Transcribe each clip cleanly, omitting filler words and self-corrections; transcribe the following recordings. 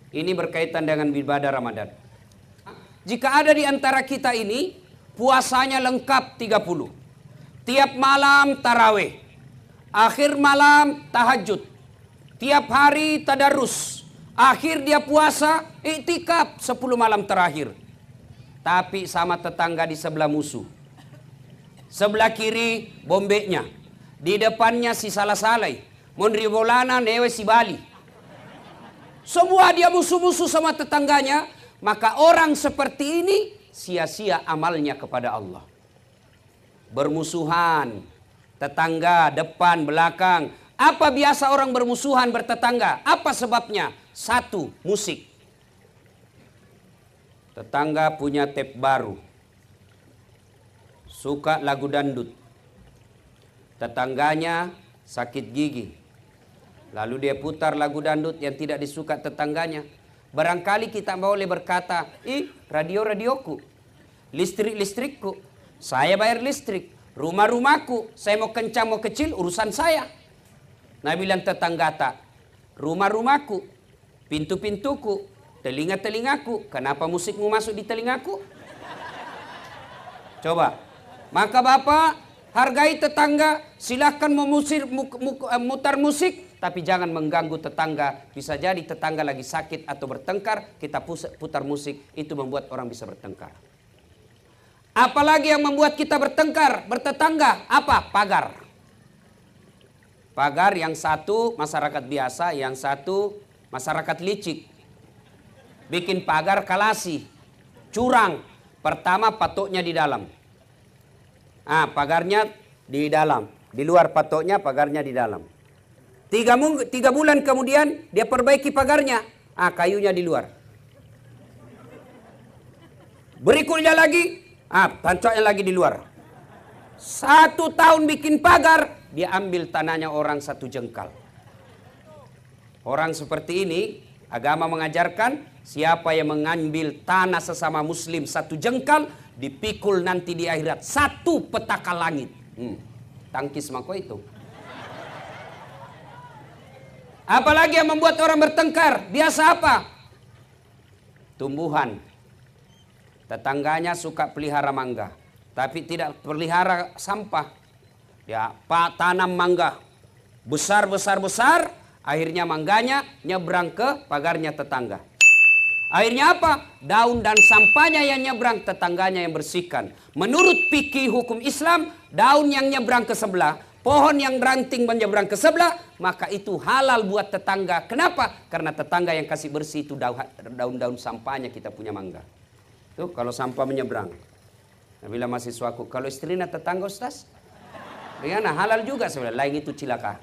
Ini berkaitan dengan ibadah Ramadan. Jika ada di antara kita ini puasanya lengkap 30. Tiap malam tarawih. Akhir malam tahajud. Tiap hari tadarus. Akhir dia puasa iktikaf 10 malam terakhir. Tapi sama tetangga di sebelah musuh. Sebelah kiri bombeknya. Di depannya si salah-salai. Mondri bolana newe si Bali. Semua dia musuh-musuh sama tetangganya. Maka orang seperti ini sia-sia amalnya kepada Allah. Bermusuhan. Tetangga, depan, belakang. Apa biasa orang bermusuhan bertetangga? Apa sebabnya? Satu, musik. Tetangga punya tape baru. Suka lagu dangdut. Tetangganya sakit gigi. Lalu dia putar lagu dangdut yang tidak disuka tetangganya. Barangkali kita boleh berkata, radio-radioku, listrik-listrikku, saya bayar listrik, rumah-rumahku, saya mau kencang mau kecil urusan saya. Nah bilang tetangga tak, rumah-rumahku, pintu-pintuku, telinga-telingaku, kenapa musikmu masuk di telingaku? Coba, maka Bapak hargai tetangga, silahkan mutar musik, tapi jangan mengganggu tetangga. Bisa jadi tetangga lagi sakit atau bertengkar, kita putar musik, itu membuat orang bisa bertengkar. Apalagi yang membuat kita bertetangga, apa? Pagar. Pagar yang satu masyarakat biasa, yang satu masyarakat licik. Bikin pagar kalasi, curang. Pertama patoknya di dalam. Pagarnya di dalam. Di luar patoknya, pagarnya di dalam. 3 bulan kemudian dia perbaiki pagarnya. Kayunya di luar. Berikutnya lagi, pancoknya lagi di luar. 1 tahun bikin pagar, dia ambil tanahnya orang 1 jengkal. Orang seperti ini, agama mengajarkan siapa yang mengambil tanah sesama muslim 1 jengkal, dipikul nanti di akhirat 1 petaka langit. Tangkis mako itu. Apalagi yang membuat orang bertengkar? Biasa apa? Tumbuhan. Tetangganya suka pelihara mangga, tapi tidak pelihara sampah. Ya, tanam mangga besar, akhirnya mangganya nyebrang ke pagarnya tetangga. Akhirnya apa? Daun dan sampahnya yang nyebrang, tetangganya yang bersihkan. Menurut fikih hukum Islam, daun yang nyebrang ke sebelah, pohon yang ranting menyeberang ke sebelah, maka itu halal buat tetangga. Kenapa? Karena tetangga yang kasih bersih itu daun-daun sampahnya kita punya mangga. Tuh kalau sampah menyeberang. Nah, bila mahasiswaku, kalau istrinya tetangga Ustaz, bagaimana? Halal juga sebenarnya. Lain itu cilaka.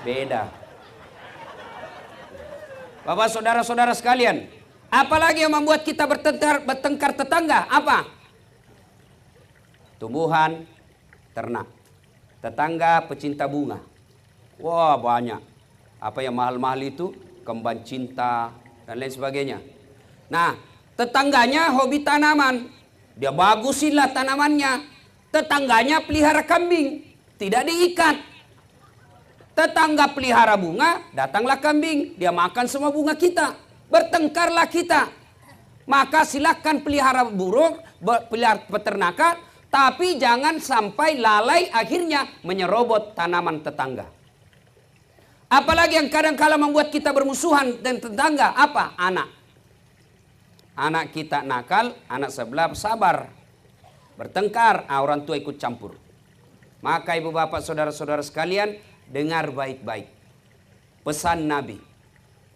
Beda. Bapak saudara-saudara sekalian, apalagi yang membuat kita bertengkar tetangga? Apa? Tumbuhan, ternak. Tetangga pecinta bunga. Wah banyak. Apa yang mahal-mahal itu? Kembang cinta dan lain sebagainya. Nah tetangganya hobi tanaman. Dia bagusinlah tanamannya. Tetangganya pelihara kambing. Tidak diikat. Tetangga pelihara bunga, datanglah kambing. Dia makan semua bunga kita. Bertengkarlah kita. Maka silakan pelihara burung, pelihara peternakan. Tapi jangan sampai lalai akhirnya menyerobot tanaman tetangga. Apalagi yang kadang-kala membuat kita bermusuhan dan tetangga. Apa? Anak. Anak kita nakal, anak sebelah sabar. Bertengkar, orang tua ikut campur. Maka ibu bapak saudara-saudara sekalian, dengar baik-baik. Pesan Nabi.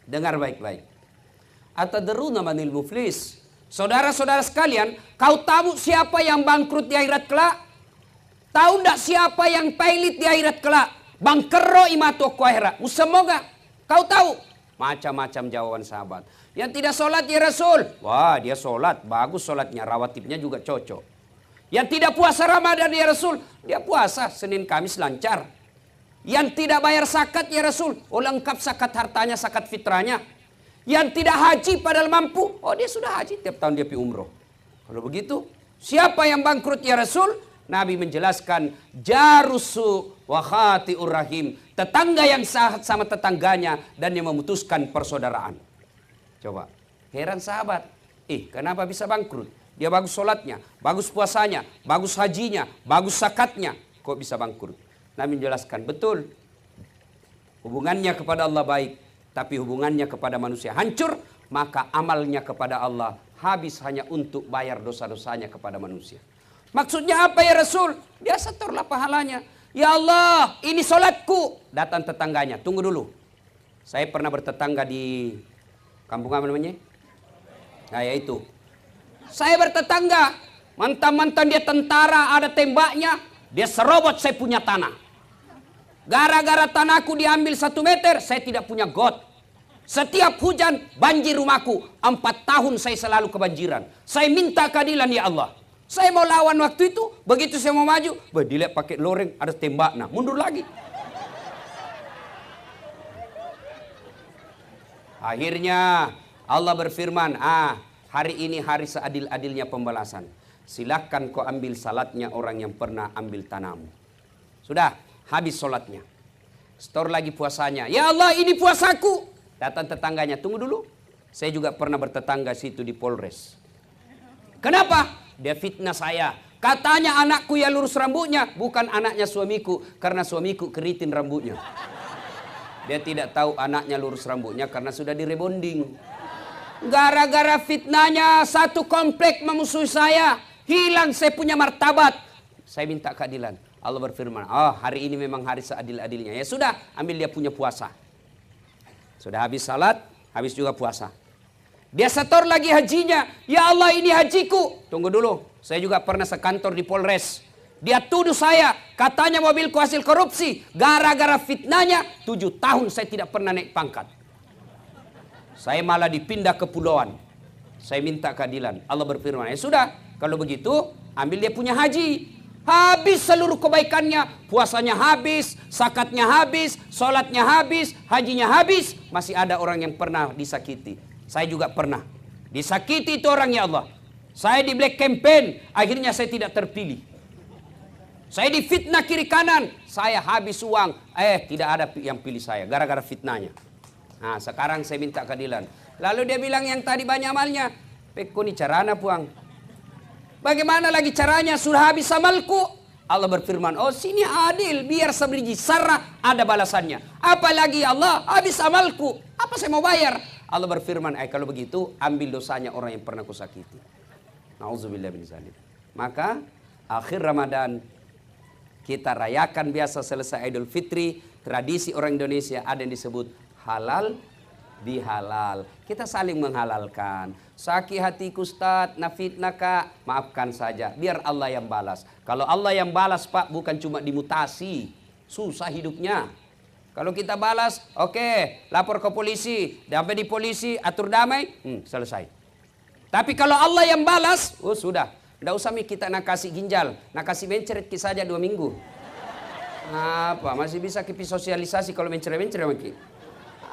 Dengar baik-baik. Atadruna manil muflis. Saudara-saudara sekalian, kau tahu siapa yang bangkrut di akhirat kelak? Tahu tidak siapa yang pailit di akhirat kelak? Bangkero imatoko akhirat. Semoga kau tahu. Macam-macam jawaban sahabat. Yang tidak sholat ya Rasul. Wah dia sholat, bagus sholatnya, rawatibnya juga cocok. Yang tidak puasa Ramadan ya Rasul. Dia puasa, Senin Kamis lancar. Yang tidak bayar zakat ya Rasul. Oh lengkap zakat hartanya, zakat fitrahnya. Yang tidak haji padahal mampu. Oh dia sudah haji, tiap tahun dia pergi umroh. Kalau begitu, siapa yang bangkrut ya Rasul? Nabi menjelaskan, jarusu wa khati'ur rahim. Tetangga yang sahat sama tetangganya dan yang memutuskan persaudaraan. Coba. Heran sahabat. Kenapa bisa bangkrut? Dia bagus sholatnya, bagus puasanya, bagus hajinya, bagus zakatnya. Kok bisa bangkrut? Nabi menjelaskan, betul. Hubungannya kepada Allah baik, tapi hubungannya kepada manusia hancur, maka amalnya kepada Allah habis hanya untuk bayar dosa-dosanya kepada manusia. Maksudnya apa ya Rasul? Dia setorlah pahalanya. Ya Allah, ini sholatku. Datang tetangganya, tunggu dulu. Saya pernah bertetangga di kampung apa namanya? Nah ya itu. Saya bertetangga, mantan-mantan dia tentara, ada tembaknya, dia serobot saya punya tanah. Gara-gara tanahku diambil 1 meter, saya tidak punya got. Setiap hujan, banjir rumahku. 4 tahun saya selalu kebanjiran. Saya minta keadilan ya Allah. Saya mau lawan waktu itu, begitu saya mau maju, dilihat pakai loreng, ada tembak, nah mundur lagi. Akhirnya Allah berfirman, hari ini hari seadil-adilnya pembalasan. Silakan kau ambil salatnya orang yang pernah ambil tanahmu. Sudah, habis sholatnya. Setor lagi puasanya. Ya Allah, ini puasaku. Datang tetangganya, tunggu dulu. Saya juga pernah bertetangga situ di Polres. Kenapa? Dia fitnah saya. Katanya anakku ya lurus rambutnya. Bukan anaknya suamiku. Karena suamiku keritin rambutnya. Dia tidak tahu anaknya lurus rambutnya karena sudah direbonding. Gara-gara fitnahnya satu komplek memusuhi saya. Hilang saya punya martabat. Saya minta keadilan. Allah berfirman, hari ini memang hari seadil-adilnya. Ya sudah, ambil dia punya puasa. Sudah habis salat, habis juga puasa. Dia setor lagi hajinya. Ya Allah, ini hajiku. Tunggu dulu, saya juga pernah sekantor di Polres. Dia tuduh saya, katanya mobilku hasil korupsi. Gara-gara fitnahnya, 7 tahun saya tidak pernah naik pangkat. Saya malah dipindah ke pulauan. Saya minta keadilan. Allah berfirman, ya sudah, kalau begitu ambil dia punya haji. Habis seluruh kebaikannya, puasanya habis, zakatnya habis, sholatnya habis, hajinya habis. Masih ada orang yang pernah disakiti. Saya juga pernah. Disakiti itu orang ya Allah. Saya di black campaign, akhirnya saya tidak terpilih. Saya difitnah kiri kanan, saya habis uang. Tidak ada yang pilih saya, gara-gara fitnahnya. Nah sekarang saya minta keadilan. Lalu dia bilang yang tadi banyak amalnya. Peko ni carana puang. Bagaimana lagi caranya? Sudah habis amalku. Allah berfirman, sini adil. Biar sebiji sarah ada balasannya. Apalagi Allah habis amalku. Apa saya mau bayar? Allah berfirman, kalau begitu ambil dosanya orang yang pernah kusakiti. Nauzubillah min zalik. Maka akhir Ramadan kita rayakan biasa selesai Idul Fitri. Tradisi orang Indonesia ada yang disebut halal bihalal. Kita saling menghalalkan. Sakit hatiku Ustaz, nafitnah kak, maafkan saja. Biar Allah yang balas. Kalau Allah yang balas Pak, bukan cuma dimutasi. Susah hidupnya. Kalau kita balas, oke, lapor ke polisi. Sampai di polisi, atur damai, selesai. Tapi kalau Allah yang balas, sudah. Tidak usah kita nak kasih ginjal. Nak kasih mencret saja 2 minggu. Apa, masih bisa kipi sosialisasi kalau mencret-mencret mungkin.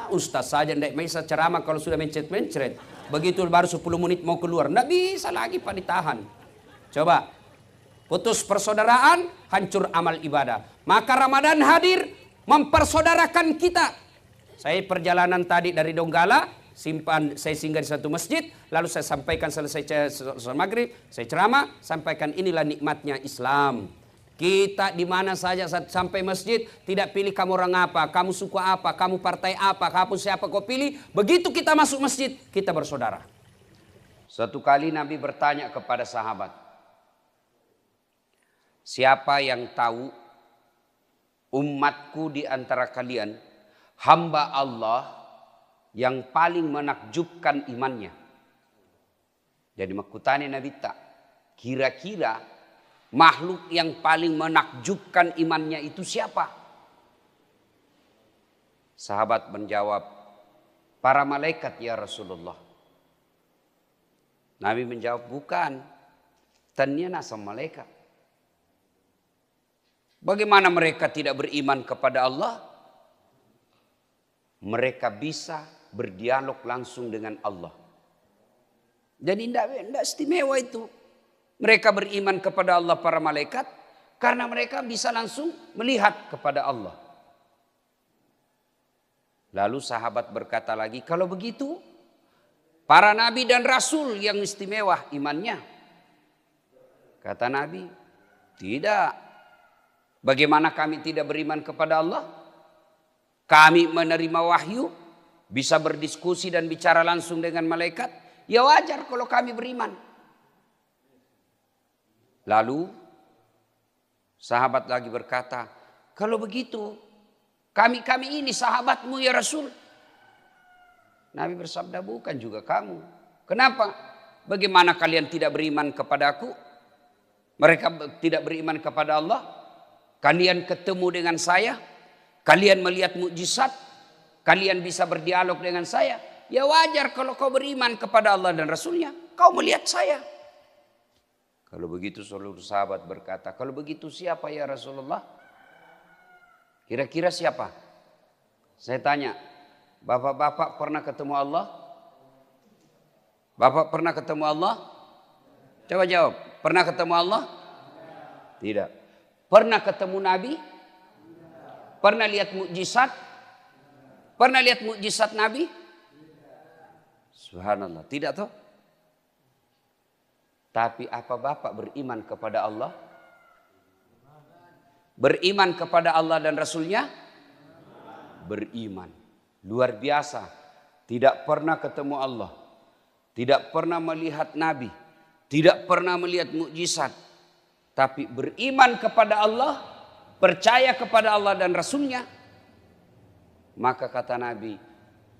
Ustaz saja tidak bisa ceramah kalau sudah mencret-mencret. Begitu baru 10 menit mau keluar. Tidak bisa lagi Pak ditahan. Coba. Putus persaudaraan, hancur amal ibadah. Maka Ramadan hadir mempersaudarakan kita. Saya perjalanan tadi dari Donggala. Saya singgah di satu masjid. Lalu saya sampaikan selesai maghrib. Saya ceramah. Sampaikan inilah nikmatnya Islam. Kita di mana saja sampai masjid tidak pilih kamu orang apa, kamu suku apa, kamu partai apa, kamu siapa kau pilih. Begitu kita masuk masjid, kita bersaudara. Suatu kali Nabi bertanya kepada sahabat, siapa yang tahu umatku di antara kalian hamba Allah yang paling menakjubkan imannya? Jadi makutani Nabi tak, kira-kira makhluk yang paling menakjubkan imannya itu siapa? Sahabat menjawab, para malaikat ya Rasulullah. Nabi menjawab, bukan. Tanya nasa malaikat. Bagaimana mereka tidak beriman kepada Allah? Mereka bisa berdialog langsung dengan Allah. Jadi tidak istimewa itu. Mereka beriman kepada Allah para malaikat karena mereka bisa langsung melihat kepada Allah. Lalu sahabat berkata lagi, kalau begitu Para nabi dan rasul yang istimewa imannya. Kata Nabi, tidak. Bagaimana kami tidak beriman kepada Allah? Kami menerima wahyu, bisa berdiskusi dan bicara langsung dengan malaikat. Ya wajar kalau kami beriman. Lalu sahabat lagi berkata, kalau begitu kami ini sahabatmu ya Rasul. Nabi bersabda, bukan juga kamu. Kenapa? Bagaimana kalian tidak beriman kepada aku? Mereka tidak beriman kepada Allah. Kalian ketemu dengan saya. Kalian melihat mukjizat. Kalian bisa berdialog dengan saya. Ya wajar kalau kau beriman kepada Allah dan Rasulnya. Kau melihat saya. Kalau begitu seluruh sahabat berkata, kalau begitu siapa ya Rasulullah? Kira-kira siapa? Saya tanya, bapak-bapak pernah ketemu Allah? Bapak pernah ketemu Allah? Coba jawab, pernah ketemu Allah? Tidak. Pernah ketemu Nabi? Pernah lihat mukjizat? Pernah lihat mukjizat Nabi? Subhanallah, tidak toh? Tapi apa bapak beriman kepada Allah? Beriman kepada Allah dan Rasulnya? Beriman. Luar biasa. Tidak pernah ketemu Allah. Tidak pernah melihat Nabi. Tidak pernah melihat mukjizat. Tapi beriman kepada Allah. Percaya kepada Allah dan Rasulnya. Maka kata Nabi,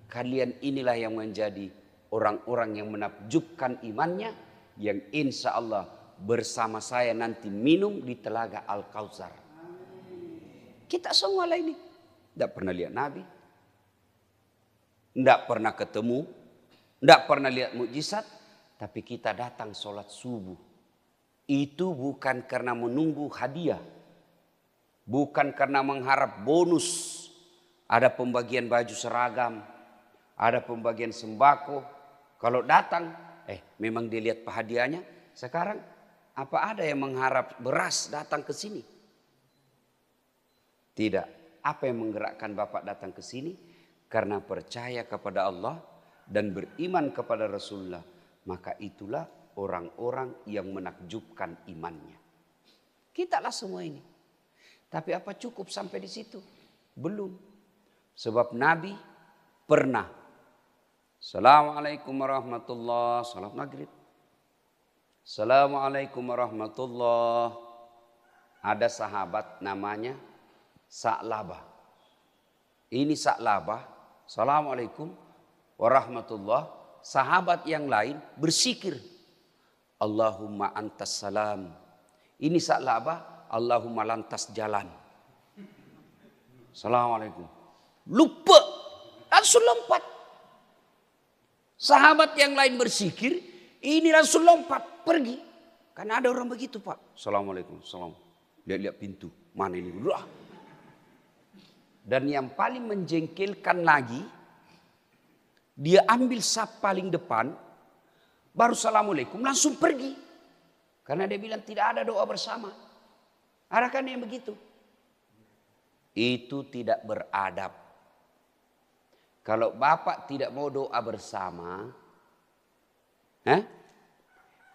kalian inilah yang menjadi orang-orang yang menakjubkan imannya. Yang insya Allah bersama saya nanti minum di telaga Al-Kautsar. Kita semua lah ini. Tidak pernah lihat Nabi. Tidak pernah ketemu. Tidak pernah lihat mukjizat. Tapi kita datang sholat subuh. Itu bukan karena menunggu hadiah. Bukan karena mengharap bonus. Ada pembagian baju seragam. Ada pembagian sembako. Kalau datang, memang dilihat hadiahnya. Sekarang apa ada yang mengharap beras datang ke sini? Tidak. Apa yang menggerakkan Bapak datang ke sini? Karena percaya kepada Allah dan beriman kepada Rasulullah. Maka itulah orang-orang yang menakjubkan imannya. Kita lah semua ini. Tapi apa cukup sampai di situ? Belum. Sebab Nabi pernah. Assalamualaikum warahmatullahi wabarakatuh. Salat maghrib. Assalamualaikum warahmatullahi wabarakatuh. Ada sahabat namanya Sa'labah. Ini Sa'labah. Assalamualaikum warahmatullahi wabarakatuh. Sahabat yang lain bersikir. Allahumma antas salam. Ini Sa'labah. Allahumma lantas jalan. Assalamualaikum. Lupa. Langsung lompat. Sahabat yang lain bersikir, ini langsung lompat, pergi. Karena ada orang begitu Pak. Assalamualaikum, salam. Lihat-lihat pintu, mana ini? Dan yang paling menjengkelkan lagi, dia ambil saf paling depan, baru assalamualaikum, langsung pergi. Karena dia bilang tidak ada doa bersama. Ada kan yang begitu? Itu tidak beradab. Kalau Bapak tidak mau doa bersama,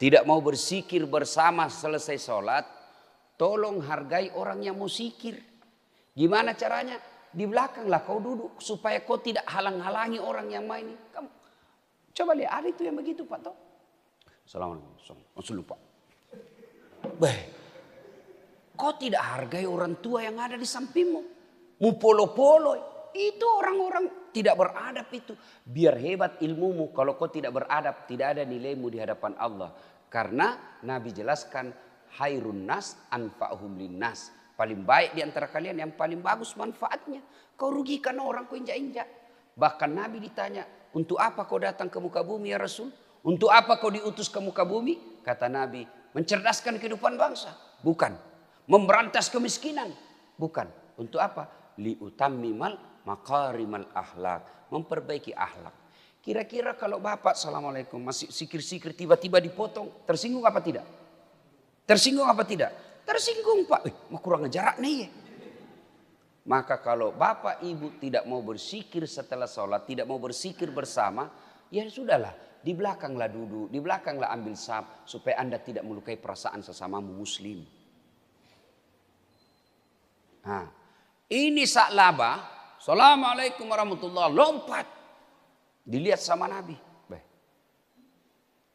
tidak mau bersikir bersama selesai sholat, tolong hargai orang yang mau sikir. Gimana caranya? Di belakanglah kau duduk supaya kau tidak halang-halangi orang yang main. Kamu coba lihat, ada itu yang begitu Pak toh. Assalamualaikum, langsung lupa. Kau tidak hargai orang tua yang ada di sampingmu. Mu polo-polo. Itu orang-orang tidak beradab itu. Biar hebat ilmumu, kalau kau tidak beradab, tidak ada nilaimu di hadapan Allah. Karena Nabi jelaskan, hairun nas anfa'hum linnas. Paling baik di antara kalian yang paling bagus manfaatnya. Kau rugikan orang, kau injak-injak. Bahkan Nabi ditanya, untuk apa kau datang ke muka bumi ya Rasul? Untuk apa kau diutus ke muka bumi? Kata Nabi, mencerdaskan kehidupan bangsa. Bukan. Memberantas kemiskinan. Bukan. Untuk apa? Liutammimal makarimal akhlak, memperbaiki akhlak. Kira-kira kalau Bapak assalamualaikum masih sikir-sikir tiba-tiba dipotong, tersinggung apa tidak? Tersinggung apa tidak? Tersinggung Pak. Mau kurang jarak nih ya. Maka kalau Bapak Ibu tidak mau bersikir setelah sholat, tidak mau bersikir bersama, Ya sudahlah, di belakanglah duduk, di belakanglah ambil saf supaya Anda tidak melukai perasaan sesamamu muslim. Nah, ini Sa'labah, Assalamualaikum warahmatullahi wabarakatuh, lompat. Dilihat sama Nabi.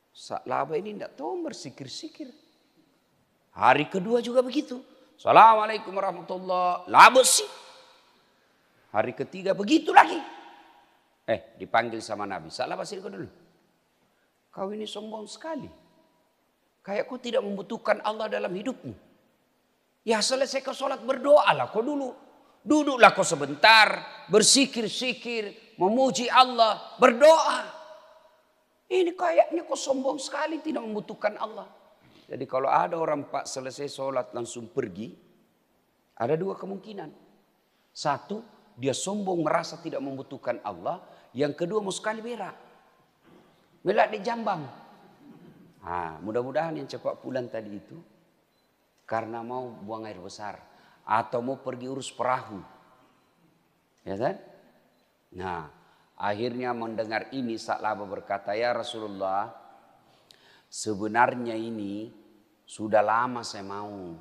Sa'labah ini tidak tahu bersikir-sikir. Hari kedua juga begitu. Assalamualaikum warahmatullahi wabarakatuh, labus sih. Hari ketiga begitu lagi. Dipanggil sama Nabi. Sa'labah sini kau dulu. Kau ini sombong sekali. Kayak kau tidak membutuhkan Allah dalam hidupmu. Ya selesai kau sholat berdoalah kau dulu. Duduklah kau sebentar. Bersikir-sikir. Memuji Allah. Berdoa. Ini kayaknya kau sombong sekali tidak membutuhkan Allah. Jadi kalau ada orang Pak selesai sholat langsung pergi. Ada dua kemungkinan. Satu, dia sombong merasa tidak membutuhkan Allah. Yang kedua mau sekali berak. Berak di jambang. Mudah-mudahan yang cepat pulang tadi itu. Karena mau buang air besar. Atau mau pergi urus perahu. Ya kan? Nah, akhirnya mendengar ini Sa'labah berkata, ya Rasulullah, sebenarnya ini sudah lama saya mau.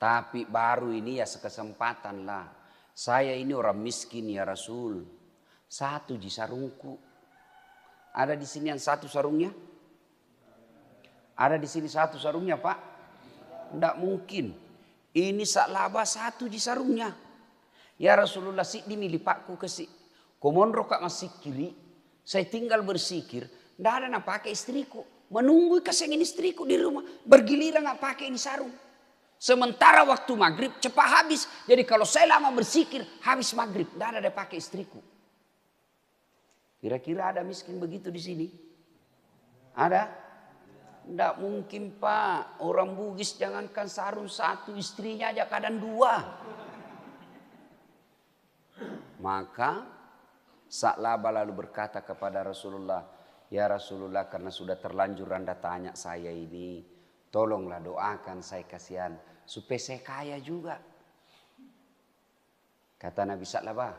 Tapi baru ini ya sekesempatan lah. Saya ini orang miskin ya Rasul. Satu di sarungku. Ada di sini yang satu sarungnya? Ada di sini satu sarungnya Pak? Tidak mungkin. Ini Sa'labah satu di sarungnya. Ya Rasulullah sik dimilih pakku kesik. Komondro kak masih kiri. Saya tinggal bersikir. Tidak ada nak pakai istriku. Menunggu kesengin istriku di rumah. Bergiliran nak pakai ini sarung. Sementara waktu maghrib cepat habis. Jadi kalau saya lama bersikir habis maghrib. Tidak ada dia pakai istriku. Kira-kira ada miskin begitu di sini? Ada? Tidak mungkin Pak. Orang Bugis jangankan sarung satu, istrinya aja kadang dua. Maka Sa'labah lalu berkata kepada Rasulullah, ya Rasulullah karena sudah terlanjur Anda tanya saya ini, tolonglah doakan saya kasihan supaya saya kaya juga. Kata Nabi Sa'labah,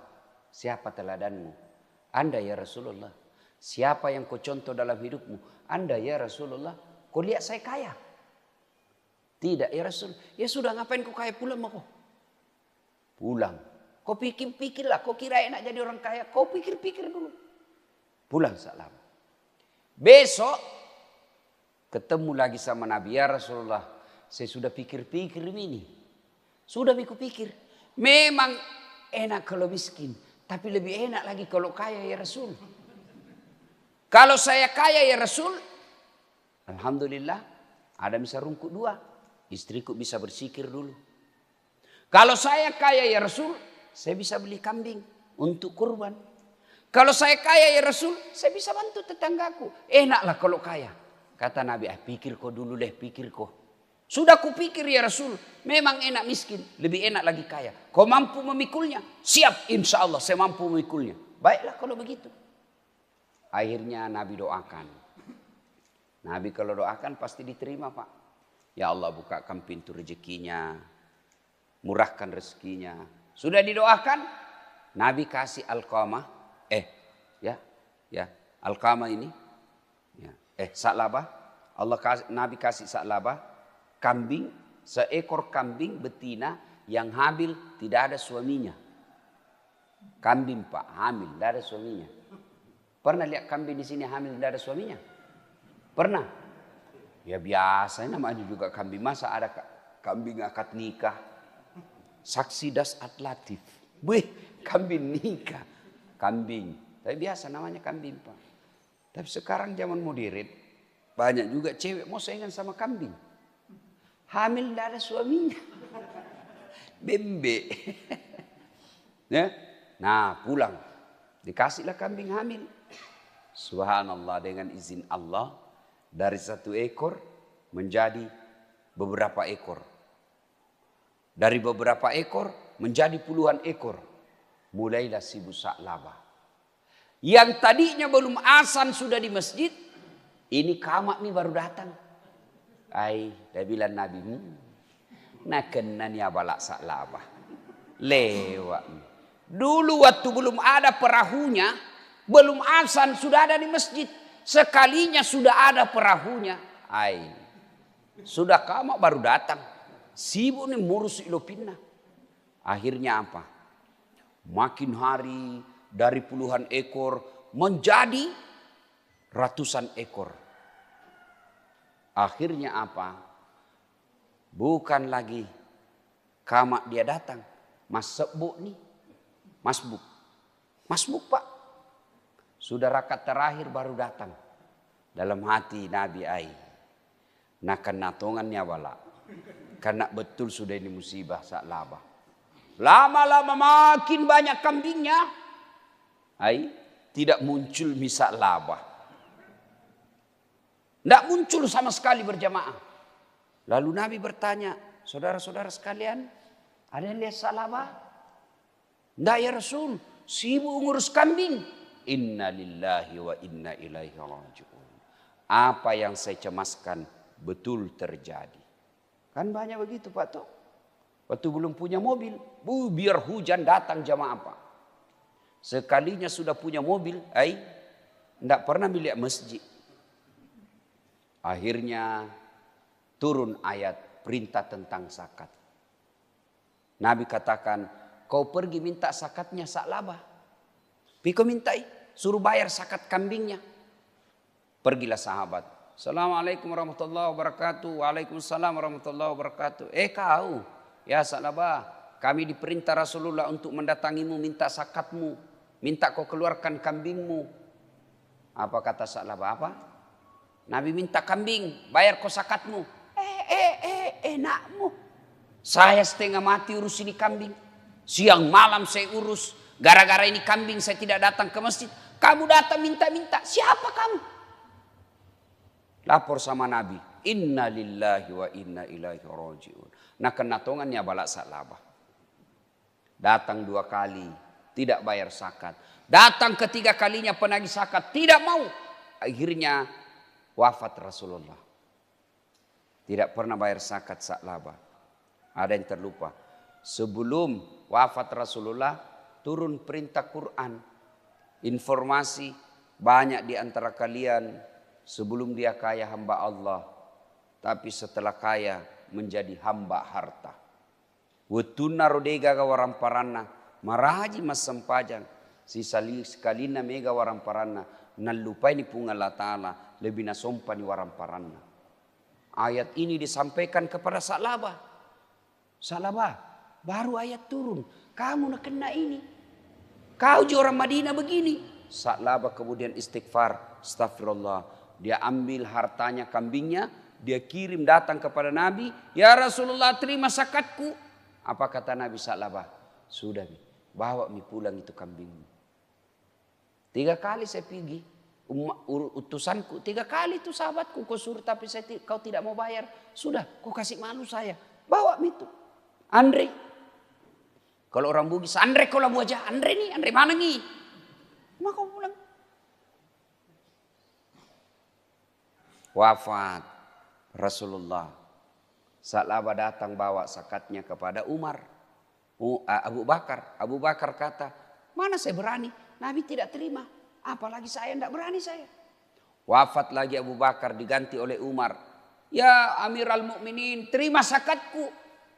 siapa teladanmu? Anda ya Rasulullah. Siapa yang kau contoh dalam hidupmu? Anda ya Rasulullah. Kau lihat saya kaya? Tidak ya Rasul. Ya sudah ngapain kau kaya pulang mau kau? Pulang. Kau pikir-pikirlah. Kau kira enak jadi orang kaya. Kau pikir-pikir dulu. Pulang Sa'labah. Besok ketemu lagi sama Nabi. Ya Rasulullah. Saya sudah pikir-pikir ini. Sudah pikir. Memang enak kalau miskin. Tapi lebih enak lagi kalau kaya ya Rasul. Kalau saya kaya ya Rasul. Alhamdulillah. Ada bisa rungkut dua. Istriku bisa bersikir dulu. Kalau saya kaya ya Rasul. Saya bisa beli kambing untuk kurban. Kalau saya kaya ya Rasul. Saya bisa bantu tetanggaku. Enaklah kalau kaya. Kata Nabi, pikir kau dulu deh, pikir kau. Sudah kupikir ya Rasul, memang enak miskin, lebih enak lagi kaya. Kau mampu memikulnya? Siap, insya Allah saya mampu memikulnya. Baiklah kalau begitu. Akhirnya Nabi doakan. Nabi kalau doakan pasti diterima Pak. Ya Allah bukakan pintu rezekinya, murahkan rezekinya. Sudah didoakan, Nabi kasih Alqamah, Alqamah ini, Sa'labah. Nabi kasih Sa'labah. Kambing, seekor kambing betina yang hamil tidak ada suaminya. Kambing Pak, hamil, tidak ada suaminya. Pernah lihat kambing di sini hamil tidak ada suaminya? Pernah? Ya biasa namanya juga kambing. Masa ada kambing akad nikah? Saksi das atlatif. Kambing nikah. Kambing. Tapi biasa namanya kambing Pak. Tapi sekarang zaman modern, banyak juga cewek mau saingan sama kambing. Hamil tidak ada suaminya. Bembe. Ya? Nah pulang. Dikasihlah kambing hamil. Subhanallah dengan izin Allah. Dari satu ekor menjadi beberapa ekor. Dari beberapa ekor menjadi puluhan ekor. Mulailah sibuk Sa'labah. Yang tadinya belum azan sudah di masjid. Ini kamak nih baru datang. Dah bilang Nabi, nak kena ni abalak Sa'labah. Lewat. Dulu waktu belum ada perahunya, Belum azan sudah ada di masjid. Sekalinya sudah ada perahunya. Sudah kamu baru datang. Sibuk nih ngurus ilopinna. Akhirnya apa? Makin hari dari puluhan ekor menjadi ratusan ekor. Akhirnya apa? Bukan lagi kamak dia datang. Masbuk nih. Masbuk Pak. Sudah rakaat terakhir baru datang. Dalam hati Nabi Nah kena tongannya wala. Karena betul sudah ini musibah Sa'labah. Lama-lama makin banyak kambingnya. Tidak muncul Sa'labah. Tidak muncul sama sekali berjamaah. Lalu Nabi bertanya, saudara-saudara sekalian, ada yang lihat Sa'labah? Tidak ya Rasul, sibuk ngurus kambing. Inna lillahi wa inna ilaihi raji'un. Apa yang saya cemaskan betul terjadi. Kan banyak begitu Pak Tok. Waktu belum punya mobil, biar hujan datang jamaah Pak. Sekalinya sudah punya mobil, tidak pernah milik masjid. Akhirnya turun ayat perintah tentang zakat. Nabi katakan, kau pergi minta zakatnya Sa'labah. Piko mintai, suruh bayar zakat kambingnya. Pergilah sahabat. Assalamualaikum warahmatullahi wabarakatuh. Waalaikumsalam warahmatullahi wabarakatuh. Kau, ya Sa'labah, kami diperintah Rasulullah untuk mendatangimu minta zakatmu. Minta kau keluarkan kambingmu. Apa kata Sa'labah? Apa? Nabi minta kambing, bayar kau zakatmu. Enakmu. Saya setengah mati urus ini kambing. Siang malam saya urus. Gara-gara ini kambing saya tidak datang ke masjid. Kamu datang minta-minta. Siapa kamu? Lapor sama Nabi. Inna lillahi wa inna ilaihi raji'un. Nah kena tongannya balak Sa'labah. Datang 2 kali. Tidak bayar zakat. Datang ketiga kalinya penagih zakat. Tidak mau. Akhirnya wafat Rasulullah. Tidak pernah bayar zakat Sa'labah. Ada yang terlupa. Sebelum wafat Rasulullah turun perintah Quran. Informasi banyak di antara kalian sebelum dia kaya hamba Allah. Tapi setelah kaya menjadi hamba harta. Wetuna rodega ga waramparana. Maraji mas sempajang. Si sekalina mega waramparana. Nalupai ni punga Allah Ta'ala. Lebih nasompa ni waramparana. Ayat ini disampaikan kepada Sa'labah. Sa'labah, baru ayat turun. Kamu nak kena ini. Kau je orang Madinah begini. Sa'labah kemudian istighfar. Astagfirullah. Dia ambil hartanya kambingnya. Dia kirim datang kepada Nabi. Ya Rasulullah terima zakatku. Apa kata Nabi Sa'labah? Sudah bawa mi pulang itu kambingmu. 3 kali saya pergi. Utusanku 3 kali itu sahabatku kau suruh tapi kau tidak mau bayar. Sudah kau kasih malu saya. Bawa itu. Andre. Kalau orang Bugis, Andre kau lah wajah. Andre mana nih? Mau kau pulang. Wafat Rasulullah. Sa'labah datang bawa zakatnya kepada Umar. Abu Bakar. Abu Bakar kata, mana saya berani? Nabi tidak terima. Apalagi saya tidak berani saya. Wafat lagi Abu Bakar diganti oleh Umar. Ya Amiral Mukminin terima zakatku.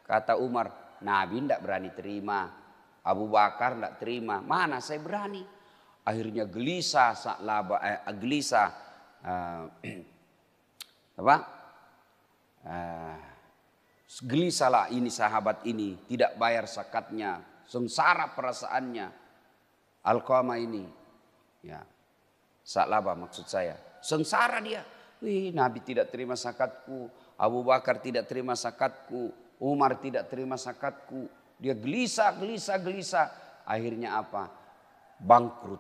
Kata Umar, Nabi tidak berani terima. Abu Bakar tidak terima. Mana saya berani. Akhirnya gelisah Sa'labah. Gelisahlah ini sahabat ini. Tidak bayar zakatnya. Sengsara perasaannya. Alqamah ini. Ya, Sa'labah maksud saya. Sengsara dia. Nabi tidak terima zakatku. Abu Bakar tidak terima zakatku. Umar tidak terima zakatku. Dia gelisah. Akhirnya apa? Bangkrut.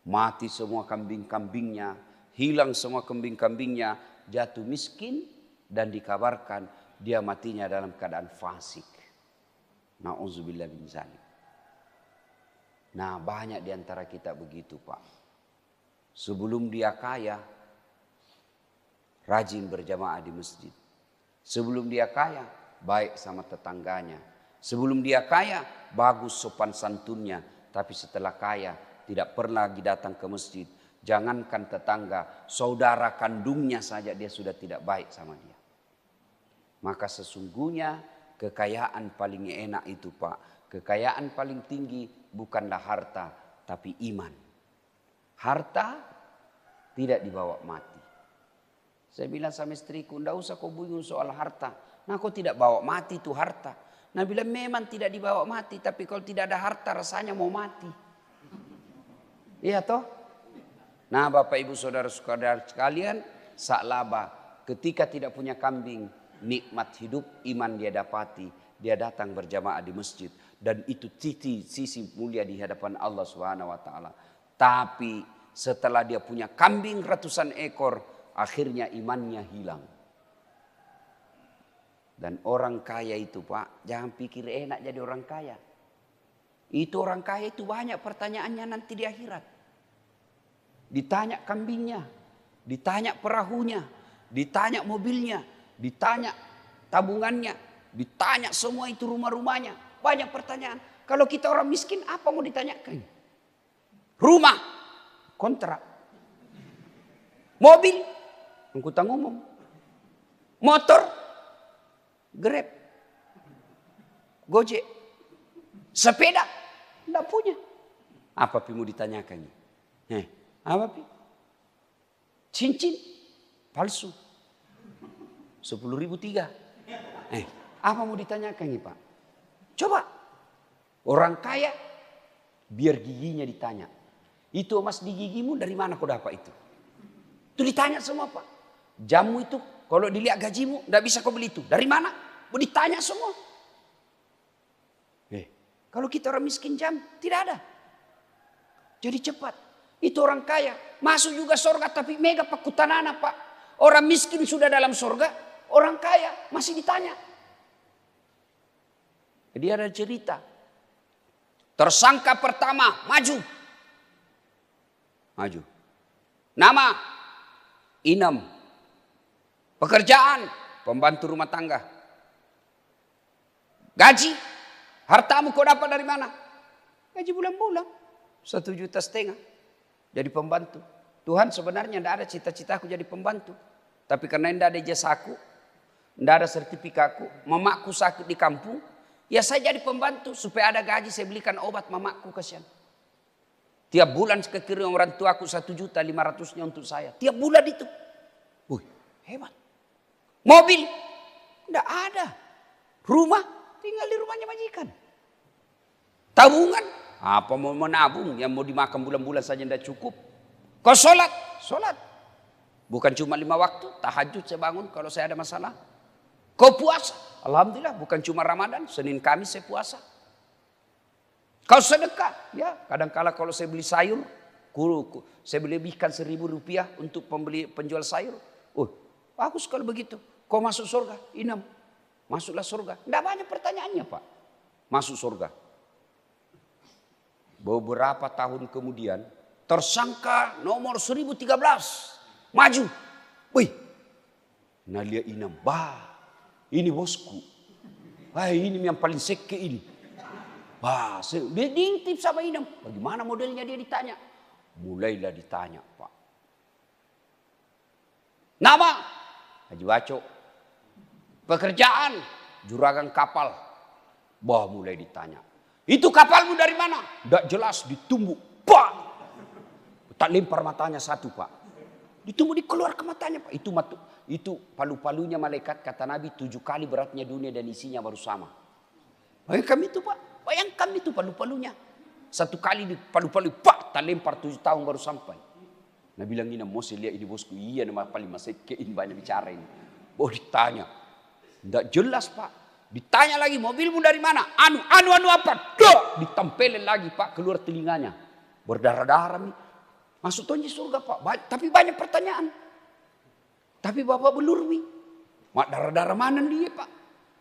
Mati semua kambing-kambingnya. Hilang semua kambing-kambingnya. Jatuh miskin. Dan dikabarkan dia matinya dalam keadaan fasik. Na'udzubillah min zalik. Nah banyak di antara kita begitu Pak. Sebelum dia kaya, rajin berjamaah di masjid. Sebelum dia kaya, baik sama tetangganya. Sebelum dia kaya, bagus sopan santunnya. Tapi setelah kaya, tidak pernah lagi datang ke masjid. Jangankan tetangga, saudara kandungnya saja dia sudah tidak baik sama dia. Maka sesungguhnya kekayaan paling enak itu Pak, kekayaan paling tinggi bukanlah harta, tapi iman. Harta tidak dibawa mati. Saya bilang sama istriku, enggak usah kau bingung soal harta. Nah kau tidak bawa mati itu harta. Nah bilang memang tidak dibawa mati, tapi kalau tidak ada harta rasanya mau mati. Iya toh? Nah Bapak Ibu Saudara-saudara sekalian, saklaba ketika tidak punya kambing, nikmat hidup iman dia dapati. Dia datang berjamaah di masjid. Dan itu sisi mulia di hadapan Allah SWT. Tapi setelah dia punya kambing ratusan ekor, akhirnya imannya hilang. Dan orang kaya itu Pak, jangan pikir enak jadi orang kaya. Itu orang kaya itu banyak pertanyaannya nanti di akhirat. Ditanya kambingnya, ditanya perahunya, ditanya mobilnya, ditanya tabungannya, ditanya semua itu rumah-rumahnya. Banyak pertanyaan. Kalau kita orang miskin apa mau ditanyakan? Rumah, kontrak. Mobil, angkutan umum. Motor, Grab, Gojek. Sepeda, enggak punya. Apa mau ditanyakan? Apa pi? Cincin palsu 10.003. Apa mau ditanyakan nih Pak? Coba orang kaya biar giginya ditanya. Itu emas di gigimu dari mana kau dapat itu? Itu ditanya semua Pak. Jamu itu kalau dilihat gajimu tidak bisa kau beli itu. Dari mana? Mau ditanya semua. Kalau kita orang miskin jam tidak ada. Jadi cepat. Itu orang kaya. Masuk juga surga tapi mega pakutanana Pak. Orang miskin sudah dalam surga. Orang kaya masih ditanya. Jadi ada cerita. Tersangka pertama maju. Maju. Nama Inem. Pekerjaan pembantu rumah tangga. Gaji. Hartamu kau dapat dari mana? Gaji bulan-bulan. 1,5 juta. Jadi pembantu. Tuhan sebenarnya tidak ada cita-citaku jadi pembantu. Tapi karena tidak ada ijazahku, tidak ada sertifikatku, mamaku sakit di kampung, ya saya jadi pembantu supaya ada gaji saya belikan obat mamaku kasihan. Tiap bulan kekirim orang tuaku 1.500.000 untuk saya. Tiap bulan itu. Wih, hebat. Mobil tidak ada. Rumah tinggal di rumahnya majikan. Tabungan apa mau menabung yang mau dimakan bulan-bulan saja tidak cukup. Kau sholat. Bukan cuma 5 waktu, tahajud saya bangun kalau saya ada masalah. Kau puasa, alhamdulillah bukan cuma Ramadan, Senin Kamis saya puasa. Kau sedekah, ya kadang-kala kalau saya beli sayur, saya beli lebihkan 1.000 rupiah untuk penjual sayur. Oh, bagus kalau begitu. Kau masuk surga, Inem, masuklah surga. Tidak banyak pertanyaannya Pak, masuk surga. Beberapa tahun kemudian tersangka nomor 1013 maju. Wih, Nalia Inem, ini bosku. Ini yang paling seke ini. Dia diintip sama Inem. Bagaimana modelnya dia ditanya? Mulailah ditanya Pak. Nama Haji Waco. Pekerjaan juragan kapal. Mulai ditanya. Itu kapalmu dari mana? Tidak jelas, ditumbuk. Tak lempar matanya satu Pak. Ditumbuk dikeluar ke matanya Pak. Itu palu-palunya malaikat kata Nabi 7 kali beratnya dunia dan isinya baru sama. Bayangkan itu Pak. Bayangkan itu palu-palunya. 1 kali di palu-palu tak lempar 7 tahun baru sampai. Nabi bilang ini mau lihat ini bosku. Iya nama paling masih kein banyak bicara ini. Ditanya. Tidak jelas Pak. Ditanya lagi mobilmu dari mana? Anu apa? Ditempelin lagi Pak keluar telinganya. Berdarah-darah nih. Masuk tonji surga Pak. Tapi banyak pertanyaan. Tapi Bapak belurmi. Mak darah-darah mana dia Pak?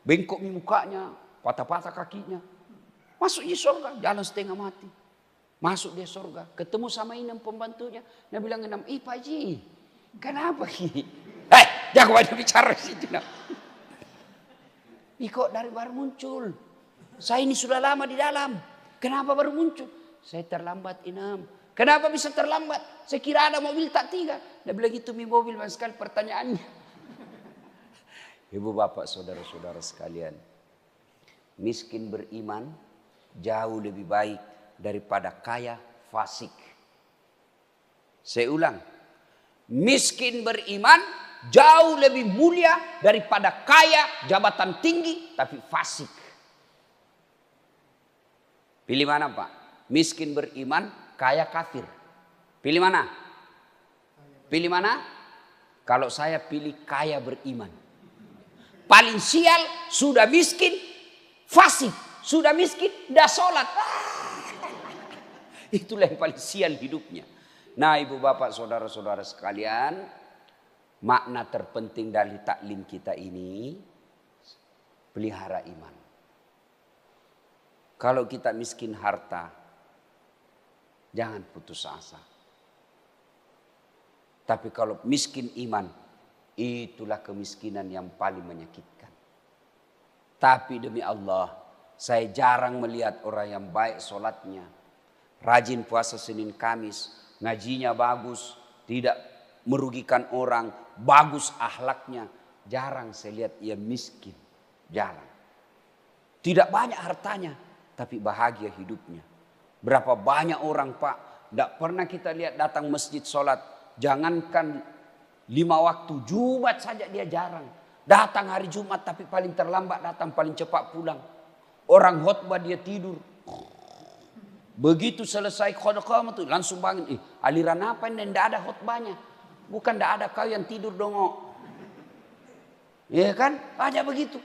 Bengkok nih mukanya. Patah-patah kakinya. Masuk di surga. Jalan setengah mati. Masuk dia surga. Ketemu sama Inem pembantunya. Dia bilang Inem, Pak Haji. Kenapa ini? Jangan banyak bicara di situ. Kok dari baru muncul? Saya ini sudah lama di dalam. Kenapa baru muncul? Saya terlambat Inem. Kenapa bisa terlambat? Saya kira ada mobil tak tiga. Dia bilang itu mobil banyak sekali pertanyaannya. Ibu bapak saudara-saudara sekalian. Miskin beriman jauh lebih baik daripada kaya fasik. Saya ulang. Miskin beriman jauh lebih mulia daripada kaya jabatan tinggi tapi fasik. Pilih mana Pak? Miskin beriman, kaya kafir. Pilih mana? Pilih mana? Kalau saya pilih kaya beriman. Paling sial sudah miskin, fasik. Sudah miskin, dah sholat. Itulah yang paling sial hidupnya. Nah ibu bapak saudara-saudara sekalian. Makna terpenting dari taklim kita ini. Pelihara iman. Kalau kita miskin harta, jangan putus asa. Tapi kalau miskin iman, itulah kemiskinan yang paling menyakitkan. Tapi demi Allah, saya jarang melihat orang yang baik sholatnya, rajin puasa Senin Kamis, ngajinya bagus, tidak merugikan orang, bagus akhlaknya. Jarang saya lihat ia miskin, jarang. Tidak banyak hartanya, tapi bahagia hidupnya. Berapa banyak orang Pak, tidak pernah kita lihat datang masjid sholat. Jangankan 5 waktu, Jumat saja dia jarang. Datang hari Jumat tapi paling terlambat datang, paling cepat pulang. Orang khotbah dia tidur. Begitu selesai khotbah itu langsung bangun. Aliran apa ini? Tidak ada khotbahnya. Bukan tidak ada, kau yang tidur dong. Iya kan? Banyak begitu.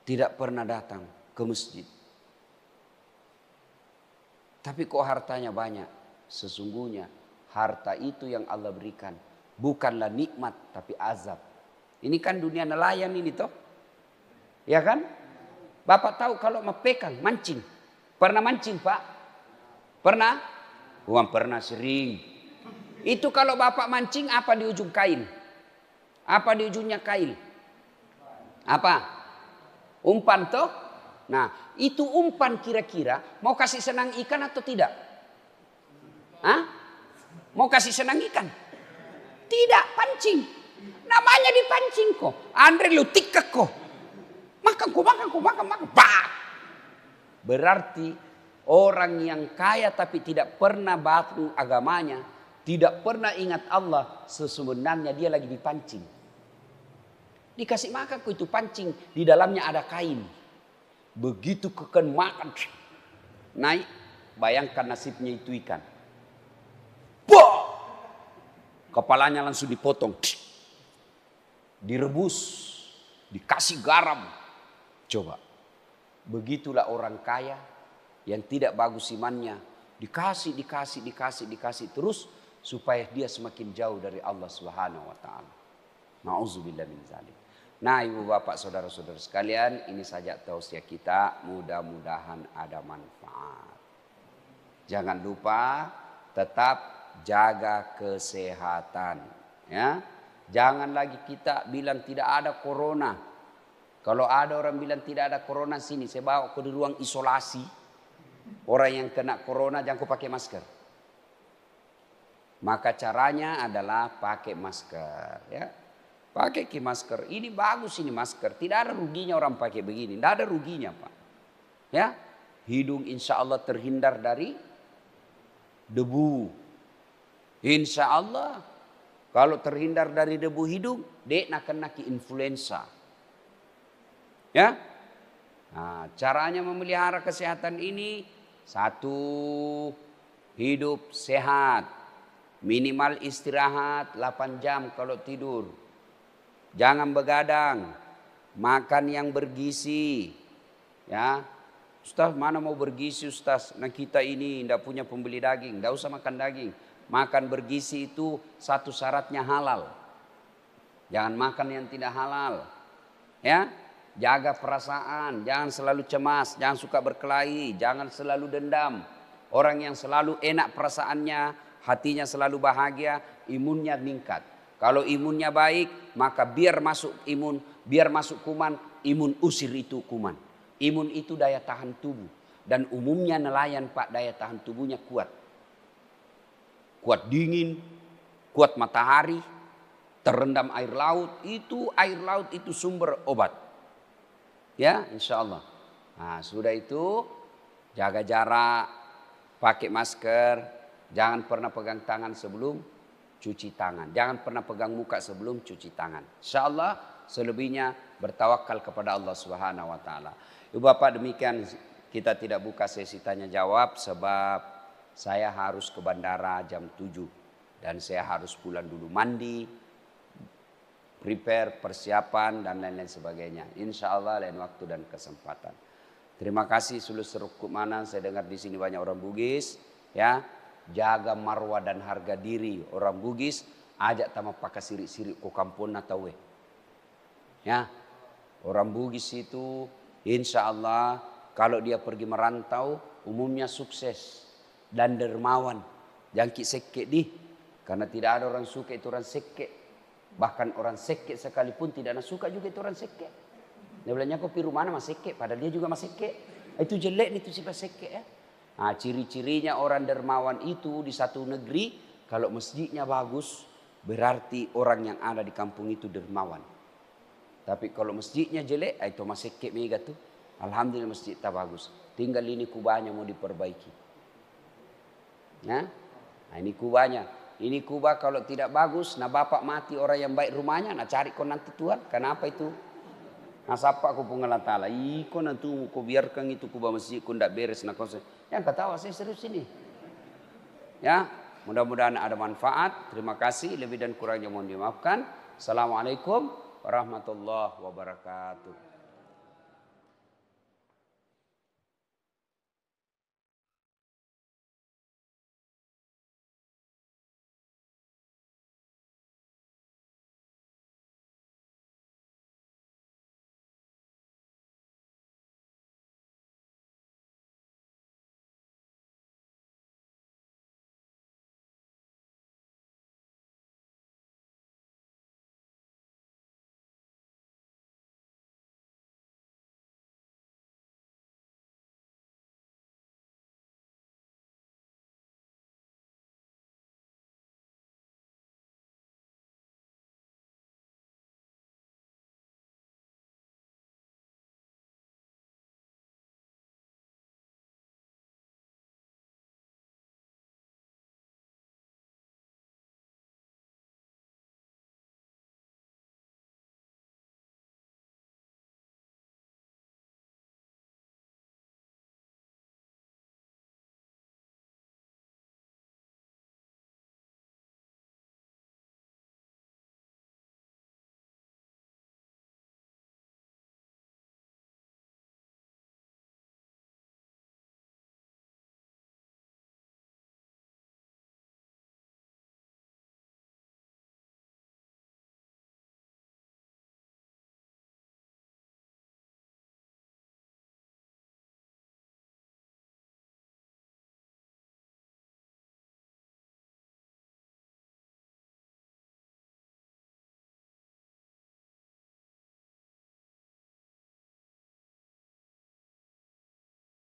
Tidak pernah datang ke masjid. Tapi kok hartanya banyak? Sesungguhnya harta itu yang Allah berikan. Bukanlah nikmat tapi azab. Ini kan dunia nelayan ini toh. Ya kan? Bapak tahu kalau mepekang, mancing. Pernah mancing Pak? Pernah? Bukan pernah, sering. Itu kalau bapak mancing apa di ujung kail? Apa di ujungnya kail? Apa? Umpan toh? Nah, itu umpan kira-kira mau kasih senang ikan atau tidak? Hah? Mau kasih senang ikan? Tidak, pancing. Namanya dipancing kok. Andre lu tikek kok. Makan. Bah! Berarti orang yang kaya tapi tidak pernah batu agamanya, tidak pernah ingat Allah, sesungguhnya dia lagi dipancing. Dikasih makan kok itu pancing, di dalamnya ada kain. Begitu keken makan, naik, bayangkan nasibnya itu ikan. Boh! Kepalanya langsung dipotong, direbus, dikasih garam. Coba, begitulah orang kaya yang tidak bagus imannya, dikasih terus supaya dia semakin jauh dari Allah Subhanahu wa taala. Nauzubillah min zalik. Nah ibu bapak saudara-saudara sekalian, ini saja tausiah kita, mudah-mudahan ada manfaat. Jangan lupa tetap jaga kesehatan. Ya, jangan lagi kita bilang tidak ada corona. Kalau ada orang bilang tidak ada corona sini, saya bawa ke ruang isolasi. Orang yang kena corona jangan pakai masker. Maka caranya adalah pakai masker. Ya. Pakai masker, ini bagus ini masker. Tidak ada ruginya orang pakai begini, tidak ada ruginya Pak. Ya, hidung insya Allah terhindar dari debu. Insya Allah, kalau terhindar dari debu hidung, dek nak kena influenza. Ya, nah, caranya memelihara kesehatan ini, 1, hidup sehat, minimal istirahat 8 jam kalau tidur. Jangan begadang, makan yang bergizi. Ya, Ustaz mana mau bergizi Ustaz? Nah kita ini tidak punya pembeli daging, tidak usah makan daging. Makan bergizi itu satu syaratnya halal. Jangan makan yang tidak halal. Ya, jaga perasaan, jangan selalu cemas, jangan suka berkelahi, jangan selalu dendam. Orang yang selalu enak perasaannya, hatinya selalu bahagia, imunnya meningkat. Kalau imunnya baik, maka biar masuk imun, biar masuk kuman, imun usir itu kuman. Imun itu daya tahan tubuh. Dan umumnya nelayan Pak daya tahan tubuhnya kuat. Kuat dingin, kuat matahari, terendam air laut itu sumber obat. Ya, insya Allah. Nah, sudah itu jaga jarak, pakai masker, jangan pernah pegang tangan sebelum cuci tangan. Jangan pernah pegang muka sebelum cuci tangan. Insya Allah selebihnya bertawakal kepada Allah Subhanahu wa taala. Ibu Bapak, demikian kita tidak buka sesi tanya jawab sebab saya harus ke bandara jam 7 dan saya harus pulang dulu mandi, prepare, persiapan dan lain-lain sebagainya. Insya Allah lain waktu dan kesempatan. Terima kasih seluruh mana saya dengar di sini banyak orang Bugis, ya. Jaga marwah dan harga diri orang Bugis, ajak tama pakai sirik-sirik ko kampung atau we. Ya. Orang Bugis itu insya Allah kalau dia pergi merantau umumnya sukses dan dermawan. Jangkit sekek di, karena tidak ada orang suka itu orang sekek. Bahkan orang sekek sekalipun tidak nak suka juga itu orang sekek. Dia bilangnya kok piru mana mas sekek, padahal dia juga mas sekek. Itu jelek itu sifat sekek ya. Nah, ciri-cirinya orang dermawan itu di satu negeri, kalau masjidnya bagus berarti orang yang ada di kampung itu dermawan. Tapi kalau masjidnya jelek, itu mas sekek mega tuh. Alhamdulillah masjid tak bagus. Tinggal ini kubahnya mau diperbaiki. Nah ini kubahnya. Ini kubah kalau tidak bagus, nah bapak mati orang yang baik rumahnya, nah cari kau nanti Tuhan. Kenapa itu? Nah sapa aku pengalat ta'ala. Iko nanti kau biarkan itu kubah masjid kau tidak beres. Nah kau yang ketawa saya serius ini. Ya, mudah-mudahan ada manfaat. Terima kasih. Lebih dan kurangnya mohon dimaafkan. Assalamualaikum warahmatullahi wabarakatuh.